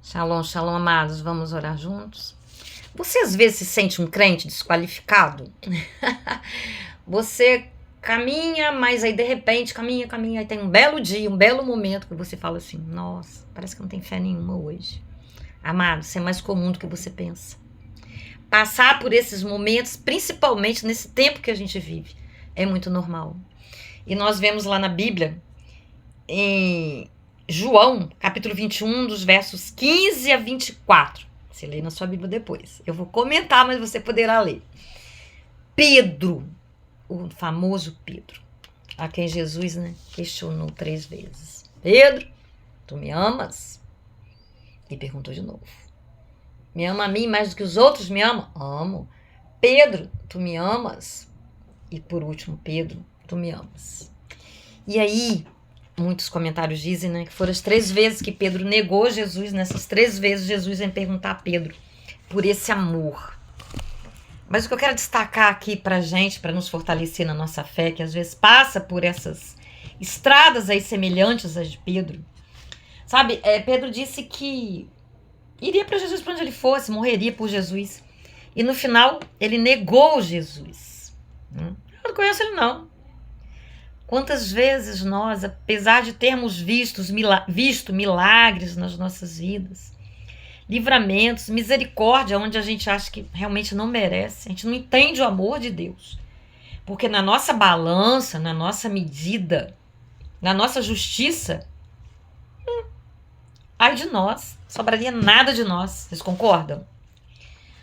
Shalom, shalom, amados. Vamos orar juntos? Você às vezes se sente um crente desqualificado? Você caminha, mas aí de repente caminha, aí tem um belo dia, um belo momento que você fala assim: nossa, parece que não tem fé nenhuma hoje. Amado, isso é mais comum do que você pensa. Passar por esses momentos, principalmente nesse tempo que a gente vive, é muito normal. E nós vemos lá na Bíblia, em João, capítulo 21, dos versos 15 a 24. Você lê na sua Bíblia depois. Eu vou comentar, mas você poderá ler. Pedro, o famoso Pedro, a quem Jesus questionou 3 vezes. Pedro, tu me amas? E perguntou de novo. Me ama a mim mais do que os outros me amam? Amo. Pedro, tu me amas? E por último, Pedro, tu me amas? E aí, muitos comentários dizem que foram as 3 vezes que Pedro negou Jesus. Nessas 3 vezes, Jesus vem perguntar a Pedro por esse amor. Mas o que eu quero destacar aqui pra gente, para nos fortalecer na nossa fé, que às vezes passa por essas estradas aí semelhantes às de Pedro. Sabe, Pedro disse que iria para Jesus para onde ele fosse, morreria por Jesus. E no final, ele negou Jesus. Eu não conheço ele, não. Quantas vezes nós, apesar de termos visto milagres nas nossas vidas, livramentos, misericórdia, onde a gente acha que realmente não merece, a gente não entende o amor de Deus. Porque na nossa balança, na nossa medida, na nossa justiça, ai de nós, sobraria nada de nós. Vocês concordam?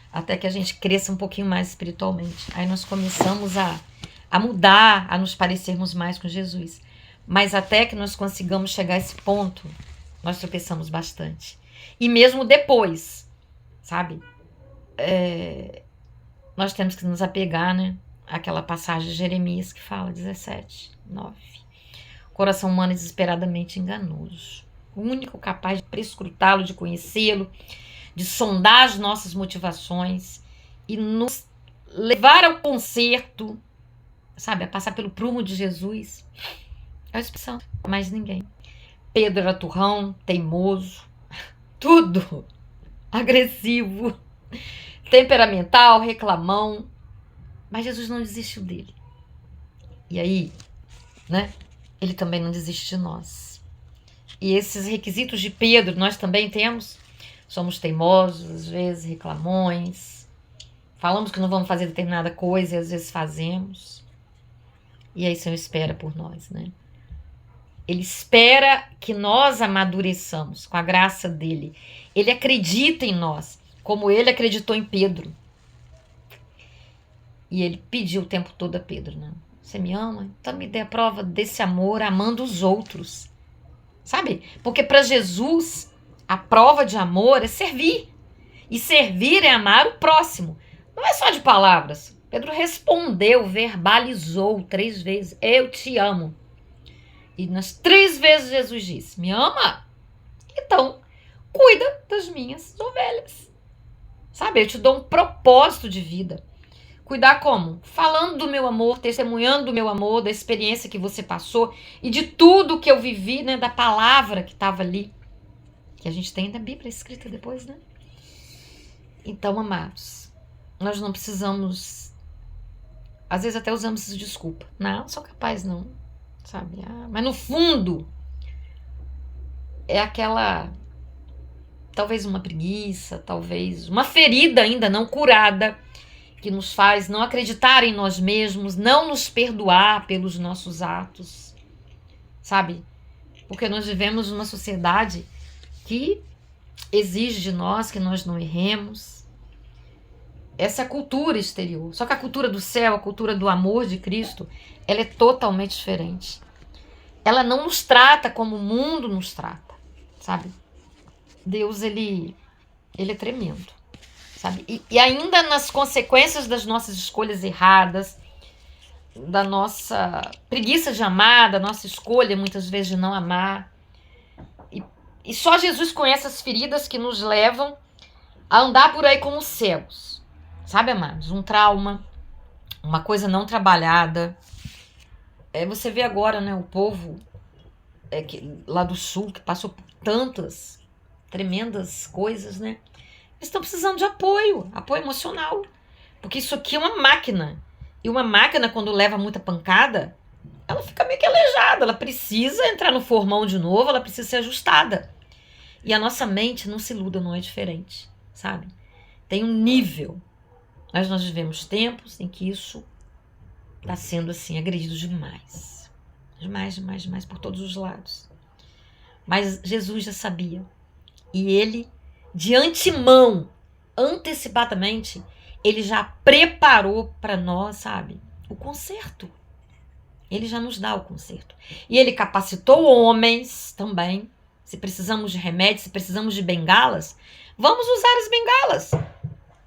Até que a gente cresça um pouquinho mais espiritualmente. Aí nós começamos a mudar, a nos parecermos mais com Jesus. Mas até que nós consigamos chegar a esse ponto, nós tropeçamos bastante. E mesmo depois, sabe? Nós temos que nos apegar, àquela passagem de Jeremias que fala, 17:9. O coração humano é desesperadamente enganoso. O único capaz de prescrutá-lo, de conhecê-lo, de sondar as nossas motivações e nos levar ao concerto, sabe, a passar pelo prumo de Jesus, é o Espírito Santo, mais ninguém. Pedro era turrão, teimoso, tudo, agressivo, temperamental, reclamão, mas Jesus não desistiu dele. E aí, ele também não desiste de nós. E esses requisitos de Pedro nós também temos. Somos teimosos, às vezes reclamões, falamos que não vamos fazer determinada coisa e às vezes fazemos. E aí o Senhor espera por nós, Ele espera que nós amadureçamos com a graça dele. Ele acredita em nós, como ele acreditou em Pedro. E ele pediu o tempo todo a Pedro, Você me ama? Então me dê a prova desse amor amando os outros. Sabe? Porque para Jesus, a prova de amor é servir. E servir é amar o próximo. Não é só de palavras. Pedro respondeu, verbalizou 3 vezes. Eu te amo. E nas 3 vezes Jesus disse, me ama? Então, cuida das minhas ovelhas. Sabe, eu te dou um propósito de vida. Cuidar como? Falando do meu amor, testemunhando do meu amor, da experiência que você passou e de tudo que eu vivi, da palavra que estava ali. Que a gente tem na Bíblia escrita depois, Então, amados, nós não precisamos, às vezes até usamos essa desculpa. Não sou capaz não, sabe? Mas no fundo, é aquela, talvez uma preguiça, talvez uma ferida ainda não curada, que nos faz não acreditar em nós mesmos, não nos perdoar pelos nossos atos, sabe? Porque nós vivemos numa sociedade que exige de nós que nós não erremos. Essa é a cultura exterior. Só que a cultura do céu, a cultura do amor de Cristo, ela é totalmente diferente. Ela não nos trata como o mundo nos trata, sabe? Deus, ele é tremendo, sabe? E ainda nas consequências das nossas escolhas erradas, da nossa preguiça de amar, da nossa escolha muitas vezes de não amar. E só Jesus conhece as feridas que nos levam a andar por aí como cegos. Sabe, amados? Um trauma, uma coisa não trabalhada. Você vê agora, o povo lá do sul, que passou por tantas tremendas coisas, né? Eles estão precisando de apoio emocional. Porque isso aqui é uma máquina. E uma máquina, quando leva muita pancada, ela fica meio que aleijada. Ela precisa entrar no formão de novo, ela precisa ser ajustada. E a nossa mente, não se iluda, não é diferente, sabe? Tem um nível. Mas nós vivemos tempos em que isso está sendo, assim, agredido demais. Demais, por todos os lados. Mas Jesus já sabia. E ele, de antemão, antecipadamente, ele já preparou para nós, sabe, o conserto. Ele já nos dá o conserto. E ele capacitou homens também. Se precisamos de remédios, se precisamos de bengalas, vamos usar as bengalas.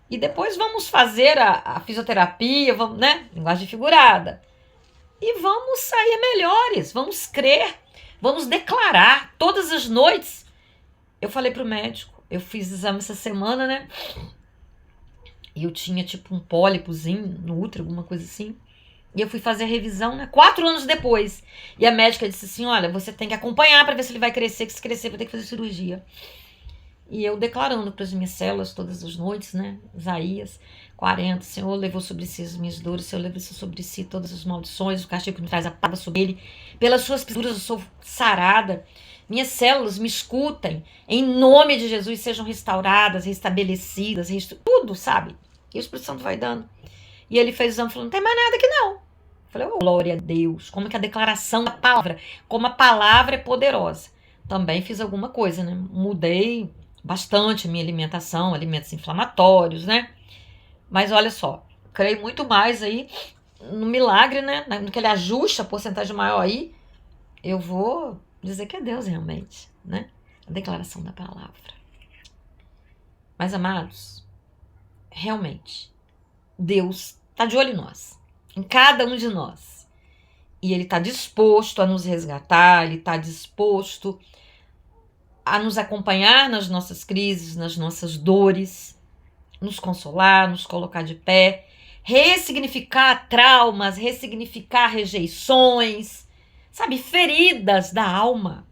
E depois vamos fazer a fisioterapia, vamos, né? Linguagem figurada. E vamos sair melhores, vamos crer, vamos declarar todas as noites. Eu falei pro médico, eu fiz exame essa semana, né? E eu tinha tipo um pólipozinho no útero, alguma coisa assim. E eu fui fazer a revisão, né? 4 anos depois. E a médica disse assim, olha, você tem que acompanhar para ver se ele vai crescer, que se crescer vai ter que fazer cirurgia. E eu declarando para as minhas células todas as noites, né? Isaías 40, Senhor levou sobre si as minhas dores, Senhor levou sobre si todas as maldições, o castigo que me traz a paz sobre ele. Pelas suas pisaduras eu sou sarada. Minhas células me escutem. Em nome de Jesus sejam restauradas, restabelecidas, tudo, sabe? E o Espírito Santo vai dando. E ele fez o exame e falou, não tem mais nada aqui não. Eu falei, oh, glória a Deus. Como que a declaração da palavra, como a palavra é poderosa. Também fiz alguma coisa, né? Mudei bastante a minha alimentação, alimentos inflamatórios, né? Mas olha só, creio muito mais aí no milagre, né? No que ele ajusta a porcentagem maior aí, eu vou dizer que é Deus realmente, né? A declaração da palavra. Mas, amados, realmente, Deus está de olho em nós, em cada um de nós. E ele está disposto a nos resgatar, ele está disposto a nos acompanhar nas nossas crises, nas nossas dores, nos consolar, nos colocar de pé, ressignificar traumas, ressignificar rejeições, sabe, feridas da alma.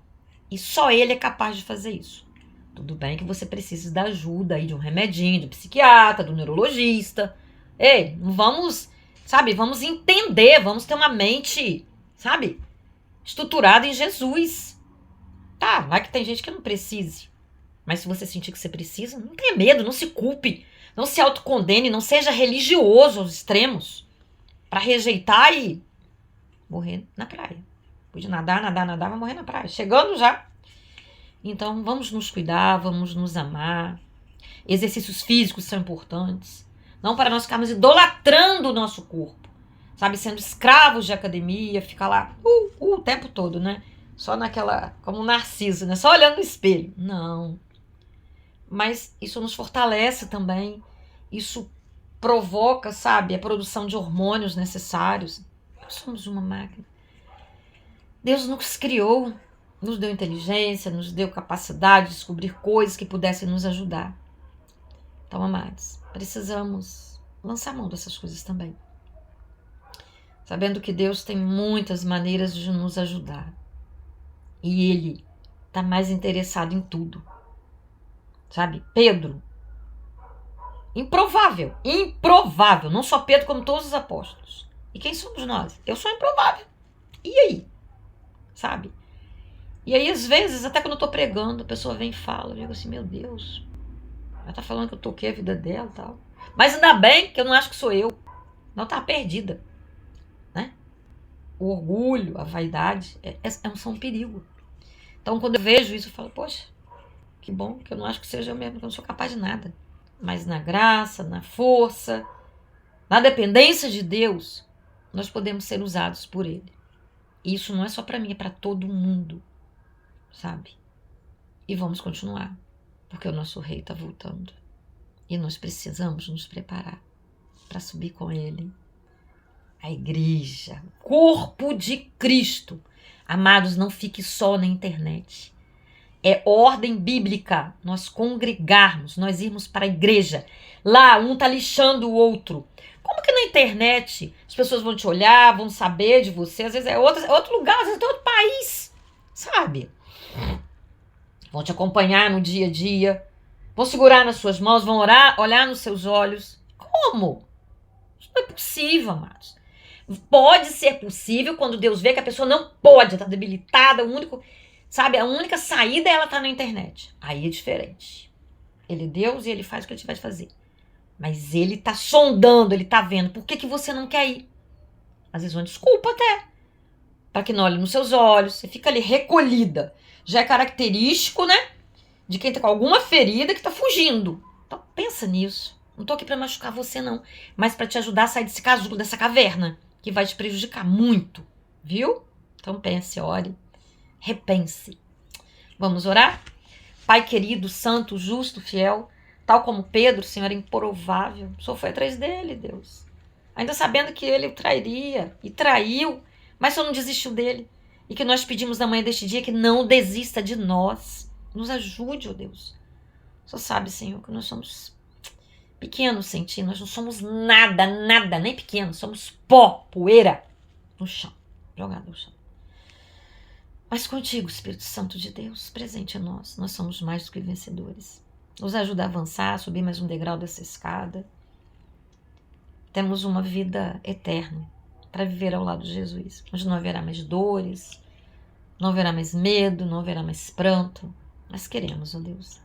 E só ele é capaz de fazer isso. Tudo bem que você precisa da ajuda aí de um remedinho, do psiquiatra, do neurologista. Ei, vamos, sabe, vamos entender, vamos ter uma mente, sabe, estruturada em Jesus. Tá, vai que tem gente que não precise. Mas se você sentir que você precisa, não tenha medo, não se culpe, não se autocondene, não seja religioso aos extremos para rejeitar e morrer na praia. Pode nadar, vai morrer na praia. Chegando já. Então, vamos nos cuidar, vamos nos amar. Exercícios físicos são importantes. Não para nós ficarmos idolatrando o nosso corpo. Sabe, sendo escravos de academia, ficar lá o tempo todo, né? Só naquela, como um narciso, né? Só olhando no espelho. Não. Mas isso nos fortalece também. Isso provoca, sabe, a produção de hormônios necessários. Nós somos uma máquina. Deus nos criou, nos deu inteligência, nos deu capacidade de descobrir coisas que pudessem nos ajudar. Então, amados, precisamos lançar mão dessas coisas também. Sabendo que Deus tem muitas maneiras de nos ajudar. E Ele está mais interessado em tudo. Sabe? Pedro. Improvável. Não só Pedro, como todos os apóstolos. E quem somos nós? Eu sou improvável. E aí? Sabe? E aí, às vezes, até quando eu tô pregando, a pessoa vem e fala, eu digo assim, meu Deus, ela tá falando que eu toquei a vida dela e tal. Mas ainda bem que eu não acho que sou eu. Não, tá perdida. Né? O orgulho, a vaidade, são um perigo. Então, quando eu vejo isso, eu falo, poxa, que bom que eu não acho que seja eu mesmo, que eu não sou capaz de nada. Mas na graça, na força, na dependência de Deus, nós podemos ser usados por Ele. E isso não é só para mim, é para todo mundo, sabe? E vamos continuar, porque o nosso rei está voltando. E nós precisamos nos preparar para subir com Ele. A igreja, corpo de Cristo. Amados, não fique só na internet. É ordem bíblica nós congregarmos, nós irmos para a igreja. Lá, um tá lixando o outro. Como que na internet as pessoas vão te olhar, vão saber de você? Às vezes é outro lugar, às vezes é outro país, sabe? vão te acompanhar no dia a dia, vão segurar nas suas mãos, vão orar, olhar nos seus olhos. Como? Isso não é possível, amados. Pode ser possível quando Deus vê que a pessoa não pode, está debilitada, a única saída é ela estar na internet. Aí é diferente. Ele é Deus e ele faz o que ele tiver de fazer. Mas ele tá sondando, ele tá vendo. Por que você não quer ir? Às vezes uma desculpa até. Para que não olhe nos seus olhos. Você fica ali recolhida. Já é característico, né? De quem tá com alguma ferida que tá fugindo. Então pensa nisso. Não tô aqui para machucar você não. Mas para te ajudar a sair desse casulo, dessa caverna. Que vai te prejudicar muito. Viu? Então pense, ore. Repense. Vamos orar? Pai querido, santo, justo, fiel, tal como Pedro, Senhor, é improvável. O Senhor foi atrás dele, Deus. Ainda sabendo que ele o trairia e traiu, mas o Senhor não desistiu dele. E que nós pedimos na manhã deste dia que não desista de nós. Nos ajude, ó Deus. O Senhor sabe, Senhor, que nós somos pequenos sem ti. Nós não somos nada, nem pequenos. Somos pó, poeira no chão, jogado no chão. Mas contigo, Espírito Santo de Deus, presente em nós, nós somos mais do que vencedores. Nos ajuda a avançar, a subir mais um degrau dessa escada. Temos uma vida eterna para viver ao lado de Jesus, onde não haverá mais dores, não haverá mais medo, não haverá mais pranto. Nós queremos, ó Deus.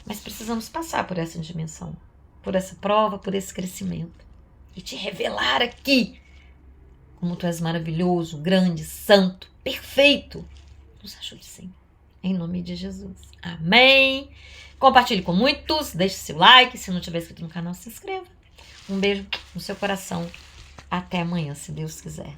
Mas precisamos passar por essa dimensão, por essa prova, por esse crescimento. E te revelar aqui como tu és maravilhoso, grande, santo, perfeito. Nos ajude, Senhor. Em nome de Jesus. Amém. Compartilhe com muitos. Deixe seu like. Se não tiver inscrito no canal, se inscreva. Um beijo no seu coração. Até amanhã, se Deus quiser.